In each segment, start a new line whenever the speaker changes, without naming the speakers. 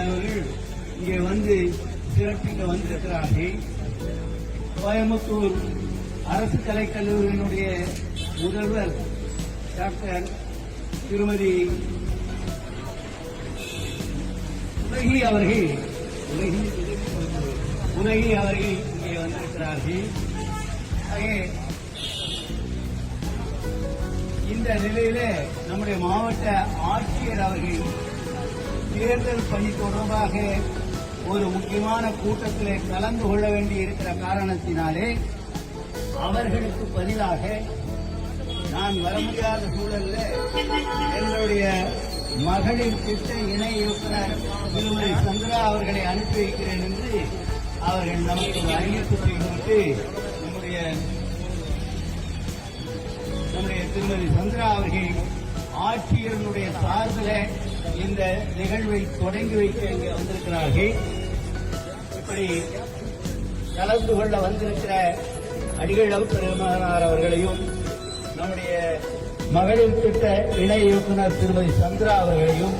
அவர்கள் இங்கே வந்து சிறப்பிக்க வந்திருக்கிறார்கள். கோயம்புத்தூர் அரசு கலைக்கல்லூரியினுடைய முதல்வர் டாக்டர் திருமதி உலகி அவர்கள் இங்கே வந்திருக்கிறார்கள். இந்த நிலையிலே நம்முடைய மாவட்ட ஆட்சியர் அவர்கள் தேர்தல் பணி தொடர்பாக ஒரு முக்கியமான கூட்டத்தில் கலந்து கொள்ள வேண்டியிருக்கிற காரணத்தினாலே அவர்களுக்கு பதிலாக நான் வர முடியாத சூழலில் என்னுடைய மகளிர் திட்ட இணை இயக்குநர் திருமதி சந்திரா அவர்களை அனுப்பி வைக்கிறேன் என்று அவர்கள் நமக்கு அறிவிப்பு செய்துவிட்டு நம்முடைய திருமதி சந்திரா அவர்கள் ஆட்சியர்களுடைய சார்பில் இந்த நிகழ்வை தொடங்கி வைக்க இங்கே வந்திருக்கிறார்கள். இப்படி கலந்து கொள்ள வந்திருக்கிற அடிகள் பெருமானார் அவர்களையும் நம்முடைய மகளிர் திட்ட இணை இயக்குநர் திருமதி சந்திரா அவர்களையும்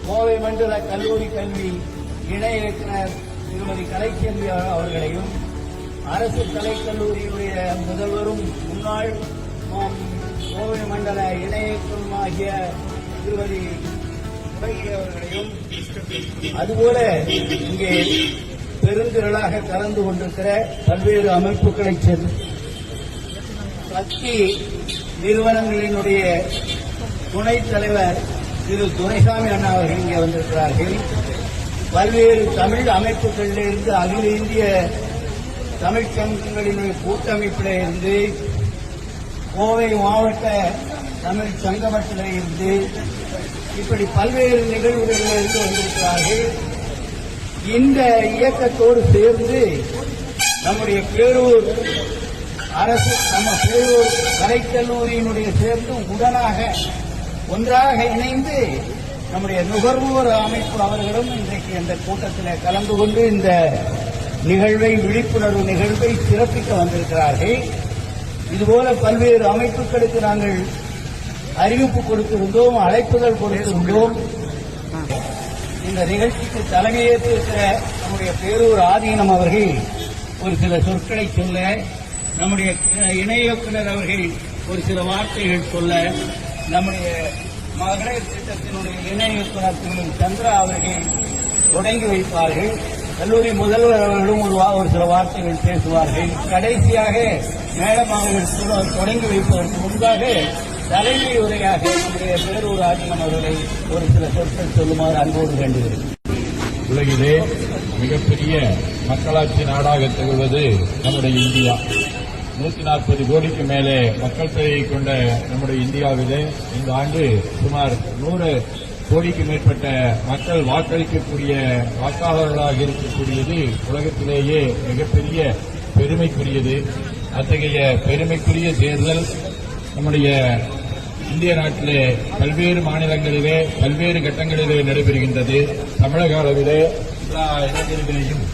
கோவை மண்டல கல்லூரி கல்வி இணை இயக்குநர் திருமதி கலைச்செல்வி அவர்களையும் அரசு கலைக்கல்லூரியினுடைய முதல்வரும் முன்னாள் கோவை மண்டல இணை இயக்குநருமாகிய திருமதி அவர்களையும் அதுபோல இங்கே பெருந்திரளாக கலந்து கொண்டிருக்கிற பல்வேறு அமைப்புகளைச் சேர்ந்த சக்தி நிறுவனங்களினுடைய துணைத் தலைவர் திரு துரைசாமி அண்ணா அவர்கள் இங்கே வந்திருக்கிறார்கள். பல்வேறு தமிழ் அமைப்புகளிலிருந்து அகில இந்திய தமிழ்ச் சங்கங்களினுடைய கூட்டமைப்பில் இருந்து கோவை மாவட்ட தமிழ் சங்கமத்தில் இருந்து இப்படி பல்வேறு நிகழ்வுகளிலிருந்து வந்திருக்கிறார்கள். இந்த இயக்கத்தோடு சேர்ந்து நம்முடைய பேரூர் அரசு பேரூர் கலைக்கல்லூரியினுடைய சேர்ந்து ஒன்றாக இணைந்து நம்முடைய நுகர்வோர் அமைப்பு அவர்களும் இன்றைக்கு இந்த கூட்டத்தில் கலந்து கொண்டு இந்த நிகழ்வை விழிப்புணர்வு நிகழ்வை சிறப்பிக்க வந்திருக்கிறார்கள். இதுபோல பல்வேறு அமைப்புகளுக்கு நாங்கள் அறிவிப்பு கொடுத்திருந்தோம், அழைப்புதல் கொடுத்திருந்தோம். இந்த நிகழ்ச்சிக்கு தலைமையேற்றிருக்கிற நம்முடைய பேரூர் ஆதீனம் அவர்கள் ஒரு சில சொற்களை சொல்ல, நம்முடைய இணை இயக்குநர் அவர்கள் ஒரு சில வார்த்தைகள் சொல்ல, நம்முடைய மகளிர் திட்டத்தினுடைய இணை இயக்குநர் திருமதி சந்திரா அவர்கள் தொடங்கி வைப்பார்கள். கல்லூரி முதல்வர் அவர்களும் ஒரு சில வார்த்தைகள் பேசுவார்கள். கடைசியாக மேடம் அவர்கள் தொடங்கி வைப்பதற்கு முன்பாக தலைமை உரையாக நம்முடைய பேரூர் ஆதீனம் அவர்களை ஒரு சில சொற்கள் சொல்லுமாறு அன்போடு வேண்டுகிறேன்.
உலகிலே மிகப்பெரிய மக்களாட்சி நாடாக திகழ்வது நம்முடைய இந்தியா. 140 கோடிக்கு மேலே மக்கள் தொகையை கொண்ட நம்முடைய இந்தியாவிலே இந்த ஆண்டு சுமார் 100 கோடிக்கு மேற்பட்ட மக்கள் வாக்களிக்கக்கூடிய வாக்காளர்களாக இருக்கக்கூடியது உலகத்திலேயே மிகப்பெரிய பெருமைக்குரியது. அத்தகைய பெருமைக்குரிய தேர்தல் நம்முடைய இந்திய நாட்டிலே பல்வேறு மாநிலங்களிலே பல்வேறு கட்டங்களிலே நடைபெறுகின்றது. தமிழக அளவிலே எல்லா இடங்களிலேயும்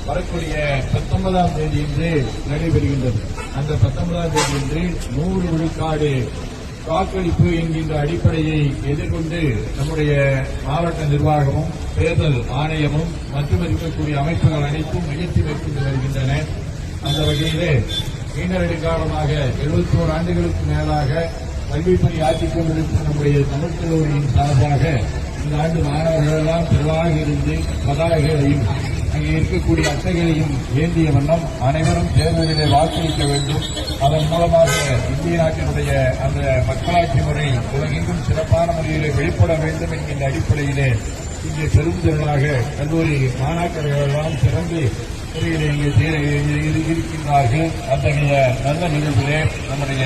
வரக்கூடிய 19ஆம் தேதியன்று நடைபெறுகின்றது. அந்த 19ஆம் தேதியன்று 100 விழுக்காடு வாக்களிப்பு என்கின்ற அடிப்படையை எதிர்கொண்டு நம்முடைய மாவட்ட நிர்வாகமும் தேர்தல் ஆணையமும் மற்றும் இருக்கக்கூடிய அமைப்புகள் அனைத்தும் முயற்சி மேற்கொண்டு வருகின்றன. அந்த வகையிலே நீண்ட நெடுங்காலமாக 71 ஆண்டுகளுக்கு மேலாக கல்விப்பணி ஆற்றிக் கொண்டிருக்கும் நம்முடைய தமிழ் கல்லூரியின் சார்பாக இந்த ஆண்டு மாணவர்கள் எல்லாம் திரளாக இருந்து பதாகைகளையும் அங்கே இருக்கக்கூடிய அட்டைகளையும் ஏந்திய வண்ணம் அனைவரும் தேர்தலிலே வாக்களிக்க வேண்டும். அதன் மூலமாக இந்திய நாட்டினுடைய அந்த மக்களாட்சி முறை உலகெங்கும் சிறப்பான முறையிலே வெளிப்பட வேண்டும் என்கின்ற அடிப்படையிலே இங்கே பெருந்திரளாக கல்லூரி மாணாக்கர்கள் எல்லாம் சிறந்து முறையிலே இங்கே இருக்கின்றார்கள். அத்தகைய நல்ல நிகழ்விலே நம்முடைய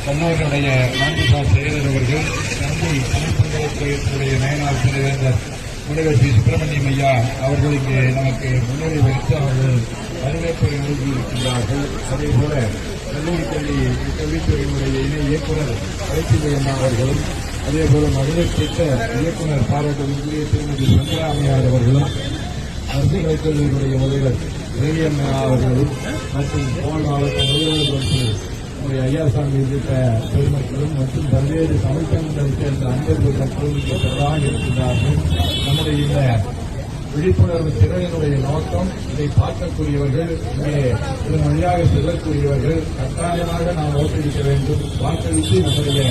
கல்லூரியுடைய மாண்புசார் செயலர் அவர்கள் தந்தை தமிழ்ப்பல்கலைக்கழகத்தினுடைய மேனாள் துணைவேந்தர் முனைவர் ஸ்ரீ சுப்பிரமணியம் ஐயா அவர்கள் இங்கே நமக்கு முன்னுரை வைத்து அவர்கள் வரவேற்பை நிறுத்தியிருக்கின்றார்கள். அதேபோல கல்லூரி கல்வித்துறையினுடைய இணை இயக்குநர் கலைச்செல்வி அம்மா அவர்களும் அதேபோல மகளிர் திட்ட இயக்குநர் பாராட்டுக்குரிய திருமதி சந்திராமையார் அவர்களும் அரசு கலைக்கல்லூரியினுடைய முதல்வர் ரேலியம்மா அவர்களும் மற்றும் கோவை மாவட்ட முதல்வர் நம்முடைய ஐயாசாமி உள்ளிட்ட பெருமக்களும் மற்றும் பல்வேறு சமூகங்களைச் சேர்ந்த அன்பர்கள் மற்றும் இங்கே திரளாக இருக்கின்றார்கள். நம்முடைய இந்த விழிப்புணர்வு திறனுடைய நோக்கம் இதை பார்க்கக்கூடியவர்கள், இங்கே இதன் வழியாக செல்லக்கூடியவர்கள் கட்டாயமாக நாம் ஓட்டளிக்க வேண்டும். வாக்களித்து நம்முடைய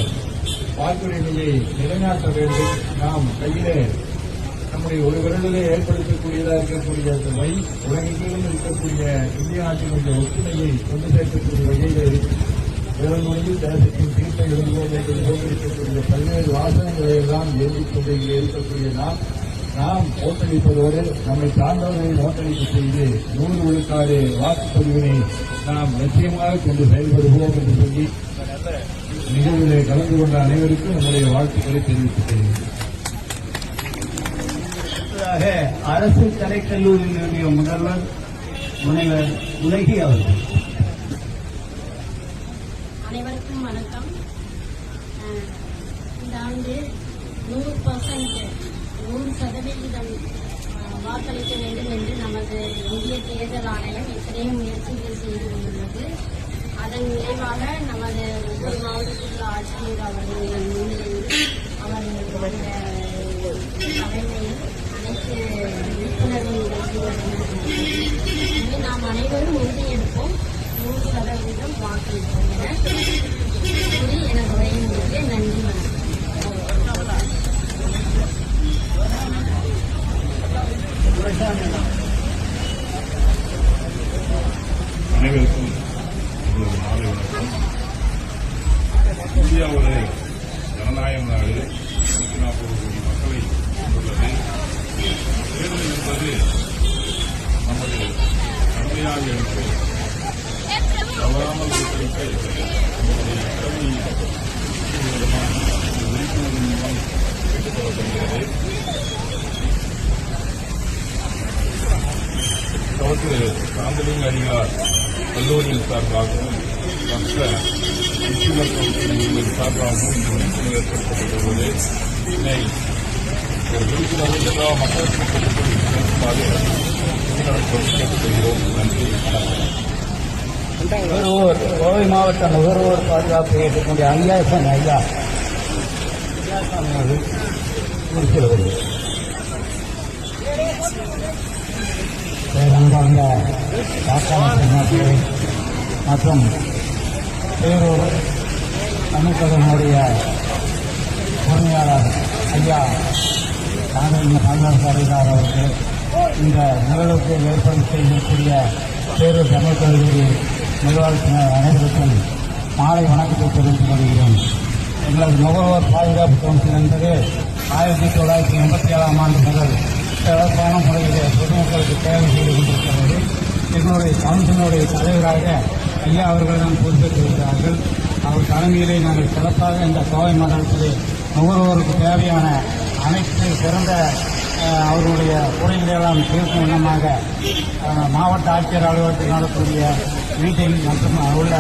வாக்குரிமையை நிலைநாட்ட வேண்டும். நாம் கையிலே நம்முடைய ஒரு விரலிலே ஏற்படுத்தக்கூடியதாக இருக்கக்கூடிய வை உலகெங்கிலும் இருக்கக்கூடிய இந்திய நாட்டினுடைய ஒற்றுமையை கொண்டு சேர்க்கக்கூடிய வகையில் இருக்கும். இளநொழியில் தேசத்தின் தீர்ப்பை எழுதுவோம் என்று இருக்கக்கூடிய பல்வேறு வாசகங்களை எல்லாம் ஏந்திக் கொண்டு இங்கே இருக்கக்கூடிய நாம் ஓட்டளிப்பதோடு நம்மை சார்ந்தவர்களை ஓட்டளிப்பு செய்து 100 விழுக்காடு வாக்குப்பதிவினை நாம் நிச்சயமாக கொண்டு செயல்படுவோம் என்று சொல்லி நிகழ்விலே கலந்து கொண்ட அனைவருக்கும் நம்முடைய வாழ்த்துக்களை தெரிவித்துக் கொள்கிறேன்.
அரசு கலைக்கல்லூரியினுடைய முதல்வர் முனைவர் உலகி அவர்கள்.
அனைவருக்கும் வணக்கம். இந்த ஆண்டு 100% வாக்களிக்க வேண்டும் என்று நமது இந்திய தேர்தல் ஆணையம் எத்தனையோ முயற்சிகள் செய்து வந்துள்ளது. அதன் விளைவாக நமது ஒவ்வொரு மாவட்டத்தில் ஆட்சியர் அவர்கள் முன்னிலையில் அவர்களுடைய தலைமையில் அனைத்து விழிப்புணர்வு நிகழ்ச்சிகள். நாம் அனைவரும் உறுதியெடுப்போம், 100% வாக்களிப்போம் என கூறி எனது உரையை முடித்து நன்றி வணக்கம்.
அனைவருக்கும் மாலை வணக்கம். இந்தியா ஒரு ஜனநாயக நாடு, 140 கோடி மக்களை கொண்டுள்ளது. தேர்தல் என்பது நமது கடமையாக இருக்கு. தவறாமல் வாக்களிக்க நம்முடைய கடமை விழிப்புணர்வு மூலம் கேட்டுக் கொள்ளப்படுகிறது. காந்தலிங்க அடிகளார் கல்லூரியின் சார்பாகவும் மற்ற முஸ்லிமர் கவுன்சிலின் சார்பாகவும் இந்த விழிப்புணர்வு ஏற்படுத்தப்பட்டுள்ளது. இதனை ஒரு விழிப்புணர்வு எல்லா மக்களுக்கும் கேட்டுக்கொள்ளுமாறு கேட்டுக்கொள்கிறோம். நன்றி.
நுகர்வோர் கோவை மாவட்ட நுகர்வோர் பாதுகாப்பு ஏற்றக்கூடிய ஐயாசாமி அவர்கள் குறிப்பிடுவது. பேரன்பார்ந்த வாக்காளர்கள் மற்றும் பேரூர் தமிழ்கடனுடைய உரிமையாளர் ஐயா பாதுகாப்பு அவர்கள் இந்த நிகழ்வுக்கு ஏற்பாடு செய்யக்கூடிய பேரூர் தமிழ் கல்லூரி நிர்வாகத்தினர் அனைவருக்கும் மாலை வணக்கத்தை தெரிவித்துக் கொள்கிறேன். எங்களது நுகர்வோர் பாதுகாப்பு கவுன்சில் என்பது 1987 ஆண்டு முதல் சிறப்பான முறையிலே பொதுமக்களுக்கு தேவை செய்து கொண்டிருக்கிறது. எங்களுடைய கவுன்சிலுடைய தலைவராக ஐயா அவர்கள் தான் பொறுப்பேற்றிருக்கிறார்கள். அவர் தலைமையிலே நாங்கள் சிறப்பாக இந்த கோவை மண்டலத்திலே நுகர்வோருக்கு தேவையான அனைத்து சிறந்த அவர்களுடைய குறைகளெல்லாம் தீர்க்கும் விதமாக மாவட்ட ஆட்சியர் அலுவலகத்தில் நடத்தக்கூடிய மீட்டிங் மற்றும் உள்ள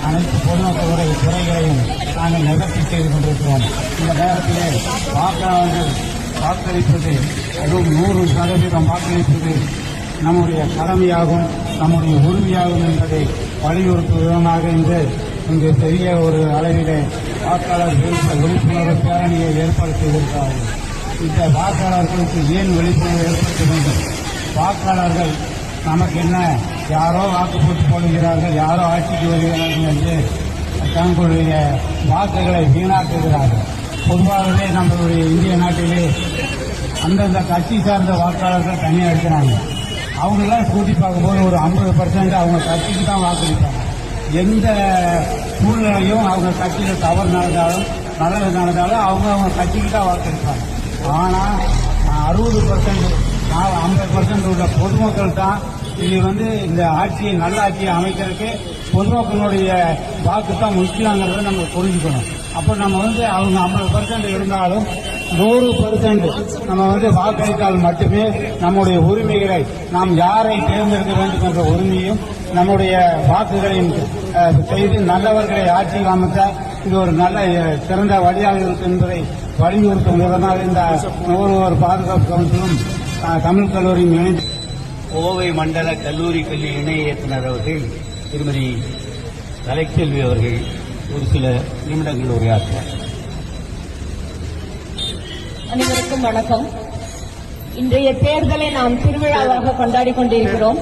அனைத்து பொதுமக்களுடைய துறைகளையும் நாங்கள் நிவர்த்தி செய்து கொண்டிருக்கிறோம். இந்த நேரத்திலே வாக்காளர்கள் வாக்களிப்பது, அதுவும் 100% வாக்களிப்பது நம்முடைய கடமையாகும், நம்முடைய உரிமையாகும் என்பதை வலியுறுத்தும் விதமாக இங்கு பெரிய ஒரு அளவிலே வாக்காளர் விழிப்புணர்வு பேரணியை ஏற்பாடு செய்திருக்கிறார்கள். இந்த வாக்காளர்களுக்கு ஏன் விழிப்புணர்வு ஏற்படுத்த வேண்டும்? வாக்காளர்கள் நமக்கு என்ன, யாரோ வாக்கு போட்டு போடுகிறார்கள், யாரோ ஆட்சிக்கு வருகிறார்கள் என்று தங்களுடைய வாக்குகளை வீணாக்குகிறார்கள். பொதுவாகவே நம்மளுடைய இந்திய நாட்டிலே அந்தந்த கட்சி சார்ந்த வாக்காளர்கள் தனியாக இருக்கிறாங்க. அவங்கெல்லாம் கூட்டி பார்க்கும்போது ஒரு 50% அவங்க கட்சிக்கு தான் வாக்களிப்பாங்க. எந்த சூழ்நிலையும் அவங்க கட்சியில் தவறு நடந்தாலும் நல்லது நடந்தாலும் அவங்க கட்சிக்கு தான் வாக்களிப்பாங்க. ஆனால் 60% 50% உள்ள பொதுமக்கள் தான் இது இந்த ஆட்சியை நல்ல ஆட்சியை அமைக்கிறதுக்கு பொதுமக்களுடைய வாக்கு தான் முக்கியங்கிறத நம்ம புரிஞ்சுக்கணும். அப்போ நம்ம அவங்க 50% இருந்தாலும் 100% நம்ம வாக்களித்தால் மட்டுமே நம்முடைய உரிமைகளை, நாம் யாரை தேர்ந்தெடுக்க வேண்டும் என்ற உரிமையும் நம்முடைய வாக்குகளையும் செய்து நல்லவர்களை ஆட்சியில் அமைத்தால் இது ஒரு நல்ல சிறந்த வழியாக இருக்கும் என்பதை வலியுறுத்தும் விதமாக இந்த நுகர்வோர் பாதுகாப்பு கவுன்சிலும் தமிழ் கல்லூரியும் இணைந்து கோவை மண்டல கல்லூரி கல்வி இணை இயக்குநர் அவர்கள் திருமதி கலைச்செல்வி அவர்கள் ஒரு சில நிமிடங்கள் உரையாற்றுவார்.
அனைவருக்கும் வணக்கம். இன்றைய தேர்தலை நாம் திருவிழாவாக கொண்டாடி கொண்டிருக்கிறோம்.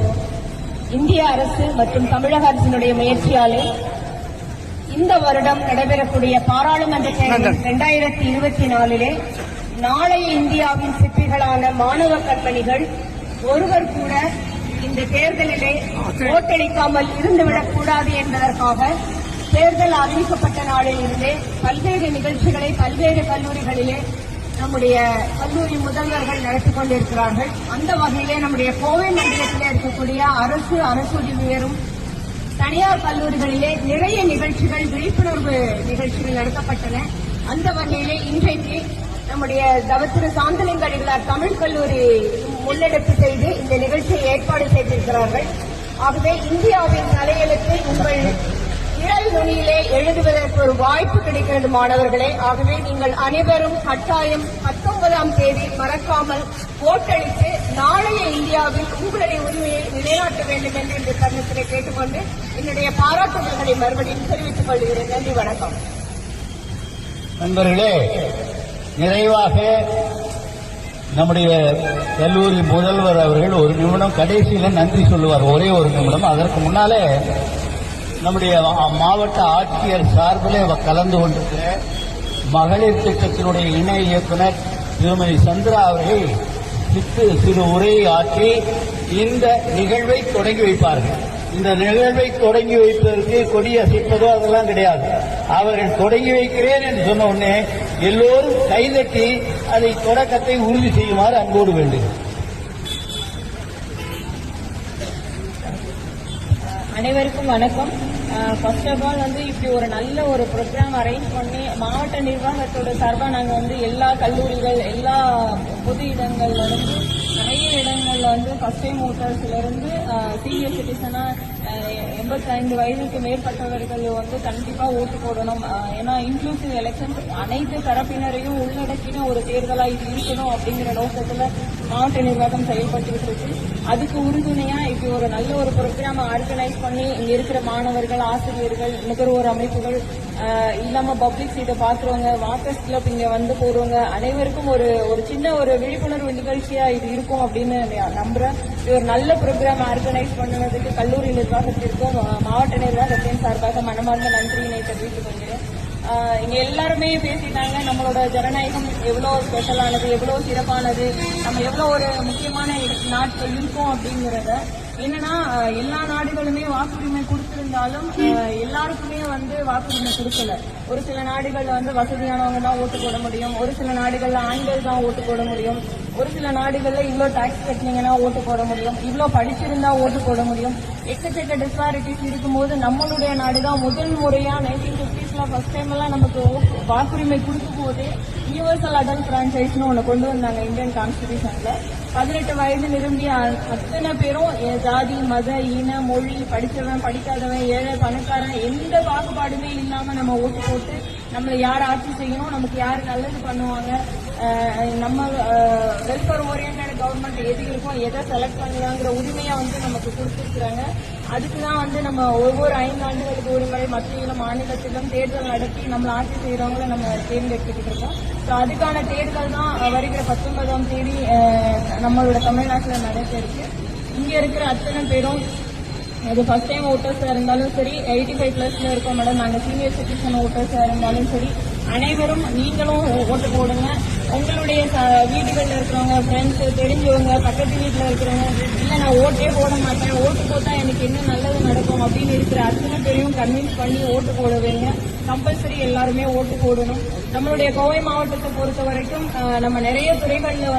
இந்திய அரசு மற்றும் தமிழக அரசினுடைய முயற்சியாலே இந்த வருடம் நடைபெறக்கூடிய பாராளுமன்ற தேர்தல் 2024 நாளைய இந்தியாவின் சிற்பிகளான மாணவ கண்மணிகள் ஒருவர் கூட இந்த தேர்தலிலே ஓட்டளிக்காமல் இருந்துவிடக்கூடாது என்பதற்காக தேர்தல் அறிவிக்கப்பட்ட நாளில் இருந்தே பல்வேறு நிகழ்ச்சிகளை பல்வேறு கல்லூரிகளிலே நம்முடைய கல்லூரி முதல்வர்கள் நடத்திக் கொண்டிருக்கிறார்கள். அந்த வகையிலே நம்முடைய கோவை மண்டலத்திலே இருக்கக்கூடிய அரசு உதவி பெறும் தனியார் கல்லூரிகளிலே நிறைய நிகழ்ச்சிகள், விழிப்புணர்வு நிகழ்ச்சிகள் நடத்தப்பட்டன. அந்த வகையிலே இன்றைக்கு நம்முடைய தவத்திரு சாந்தலிங்க அடிகளார் தமிழ் கல்லூரி முன்னெடுப்பு செய்து இந்த நிகழ்ச்சியை ஏற்பாடு செய்திருக்கிறார்கள். ஆகவே இந்தியாவின் தலையெழுத்து உங்கள் விரல் நுனியிலே எழுதுவதற்கு ஒரு வாய்ப்பு கிடைக்கிறது மாணவர்களே. ஆகவே நீங்கள் அனைவரும் கட்டாயம் 19ஆம் தேதி மறக்காமல் ஓட்டளித்து நாளைய இந்தியாவில் உங்களுடைய உரிமையை நிலைநாட்ட வேண்டும் என்று இந்த தருணத்திலே கேட்டுக்கொண்டு என்னுடைய பாராட்டுதல்களை மறுபடியும் தெரிவித்துக் கொள்கிறேன். நன்றி, வணக்கம்.
நண்பர்களே, நிறைவாக நம்முடைய கல்லூரி முதல்வர் அவர்கள் ஒரு நிமிடம் கடைசியில் நன்றி சொல்லுவார், ஒரே ஒரு நிமிடம். அதற்கு முன்னாலே நம்முடைய மாவட்ட ஆட்சியர் சார்பிலே கலந்து கொண்டிருக்கிற மகளிர் திட்டத்தினுடைய இணை இயக்குநர் திருமதி சந்திரா அவர்கள் சிறு உரையை ஆற்றி இந்த நிகழ்வை தொடங்கி வைப்பார்கள். இந்த நிகழ்வை தொடங்கி வைப்பதற்கு கொடி அசைப்பதோ அதெல்லாம் கிடையாது. அவர்கள் தொடங்கி வைக்கிறேன் என்று சொன்ன உடனே எல்லோரும் கைதட்டி அதை தொடக்கத்தை உறுதி செய்யுமாறு அன்போடு வேண்டுகிறேன்.
அனைவருக்கும் வணக்கம். ஃபர்ஸ்ட் ஆஃப் ஆல் இப்படி ஒரு நல்ல ஒரு ப்ரோக்ராம் அரேஞ்ச் பண்ணி மாவட்ட நிர்வாகத்தோட சார்பாக நாங்கள் எல்லா கல்லூரிகள், எல்லா பொது இடங்கள்ல நிறைய இடங்கள்ல ஃபர்ஸ்ட் டைம் ஓட்டர்ஸ்லேருந்து சீனியர் சிட்டிசனா 85 வயதுக்கு மேற்பட்டவர்கள் கண்டிப்பா ஓட்டு போடணும். ஏன்னா இன்க்ளூசிவ் எலெக்ஷன் அனைத்து தரப்பினரையும் உள்ளடக்கின ஒரு தேர்தலா இது இருக்கணும் அப்படிங்கிற நோக்கத்துல மாவட்ட நிர்வாகம் செயல்பட்டு இருக்கு. அதுக்கு உறுதுணையா இப்படி ஒரு நல்ல ஒரு ப்ரோக்ராம் ஆர்கனைஸ் பண்ணி இங்க இருக்கிற மாணவர்கள், ஆசிரியர்கள், நுகர்வோர் அமைப்புகள், இல்லாம பப்ளிக்ஸ் இதை பாக்குறவங்க, வாக்கர்ஸ் கிளப் இங்க போறவங்க அனைவருக்கும் ஒரு சின்ன ஒரு விழிப்புணர்வு நிகழ்ச்சியா இது இருக்கும் அப்படின்னு நம்புறேன். இது ஒரு நல்ல ப்ரோக்ராம் ஆர்கனைஸ் பண்ணுவதற்கு கல்லூரி நிர்வாகத்திற்கும் மாவட்ட நிர்வாகத்தின் சார்பாக மனமார்ந்த நன்றியினை தெரிவித்துக் கொள்கிறேன். இங்க எல்லாருமே பேசிட்டாங்க, நம்மளோட ஜனநாயகம் எவ்வளவு ஸ்பெஷலானது, எவ்வளவு சிறப்பானது, நம்ம எவ்வளவு ஒரு முக்கியமான நாட்டில் இருக்கோம் அப்படிங்கறத. என்னன்னா எல்லா நாடுகளுமே வாக்குரிமை கொடுத்திருந்தாலும் எல்லாருக்குமே வாக்குரிமை கொடுக்கல. ஒரு சில நாடுகள்ல வசதியானவங்க தான் ஓட்டு போட முடியும், ஒரு சில நாடுகள்ல ஆண்கள் தான் ஓட்டு போட முடியும், ஒரு சில நாடுகள்ல இவ்வளவு டாக்ஸ் கட்டினீங்கன்னா ஓட்டு போட முடியும், இவ்வளவு படிச்சிருந்தா ஓட்டு போட முடியும். எக்கச்சக்க டிஸ்பாரிட்டிஸ் இருக்கும்போது நம்மளுடைய நாடுதான் முதல் முறையா 1950s ஃபர்ஸ்ட் டைம் எல்லாம் நமக்கு வாக்குரிமை கொடுக்கும் போதே யூனிவர்சல் அடல்ட் பிரான்சைஸ்னு ஒண்ணு கொண்டு வந்தாங்க இந்தியன் கான்ஸ்டிடியூஷன்ல. 18 வயது நிரம்பிய அத்தனை பேரும் ஜாதி, மத, இன, மொழி, படிச்சவன், படிக்காதவன், ஏழை, பணக்காரன் எந்த பாகுபாடுமே இல்லாம நம்ம ஓட்டு போட்டு நம்மளை யார் ஆட்சி செய்யணும், நமக்கு யார் நல்லது பண்ணுவாங்க, நம்ம வெல்ஃபேர் ஓரியன்ட் கவர்மெண்ட் எது இருக்கும், எதை செலக்ட் பண்ணலாங்கிற உரிமையா நமக்கு கொடுத்துருக்குறாங்க. அதுக்குதான் நம்ம ஒவ்வொரு 5 ஆண்டுகளுக்கு ஒரு முறை மத்தியிலும் மாநிலத்திலும் தேர்தல் நடத்தி நம்மளை ஆட்சி செய்யறவங்களை நம்ம தேர்ந்தெடுத்துக்கிட்டு இருக்கோம். ஸோ அதுக்கான தேர்தல் தான் வருகிற 19ஆம் தேதி நம்மளோட தமிழ்நாட்டில் நடைபெறுது. இங்க இருக்கிற அத்தனை பேரும் அது ஃபர்ஸ்ட் டைம் ஓட்டர்ஸா இருந்தாலும் சரி, 85+ இருக்கோம் மேடம், நாங்க சீனியர் சிட்டிசன் ஓட்டர்ஸா இருந்தாலும் சரி, அனைவரும் நீங்களும் ஓட்டு போடுங்க. உங்களுடைய வீடுகளில் இருக்கிறவங்க, ஃப்ரெண்ட்ஸ், தெரிஞ்சவங்க, பக்கத்து வீட்டில் இருக்கிறவங்க, இல்லை நான் ஓட்டே போட மாட்டேன், ஓட்டு போட்டா எனக்கு என்ன நல்லது நடக்கும் அப்படின்னு இருக்கிற அத்தனை பேரையும் கன்வின்ஸ் பண்ணி ஓட்டு போட வைங்க. கம்பல்சரி எல்லாருமே ஓட்டு போடணும். நம்மளுடைய கோவை மாவட்டத்தை பொறுத்த வரைக்கும் நம்ம நிறைய துறைகள்ல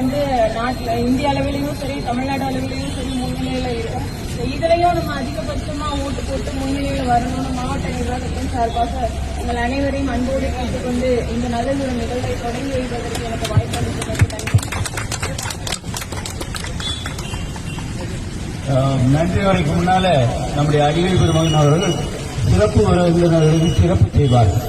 நாட்டில் இந்திய அளவிலையும் சரி, தமிழ்நாடு அளவிலையும் சரி முன்னிலையில இருக்கும். இதுலயும் நம்ம அதிகபட்சமா ஓட்டு போட்டு முன்னிலையில வரணும்னு மாவட்ட நிர்வாகத்தின் சார்பாக உங்கள் அனைவரையும் அன்போடு கேட்டுக்கொண்டு இந்த நல்ல ஒரு நிகழ்வை தொடங்கி வைப்பதற்கு எனக்கு வாய்ப்பு அளித்ததற்கு
நன்றி. வரைக்கும் முன்னால நம்முடைய அறிவியல் பெருமகன் அவர்கள் சிறப்பு விருந்தினர்களுக்கு சிறப்பு செய்வார்கள்.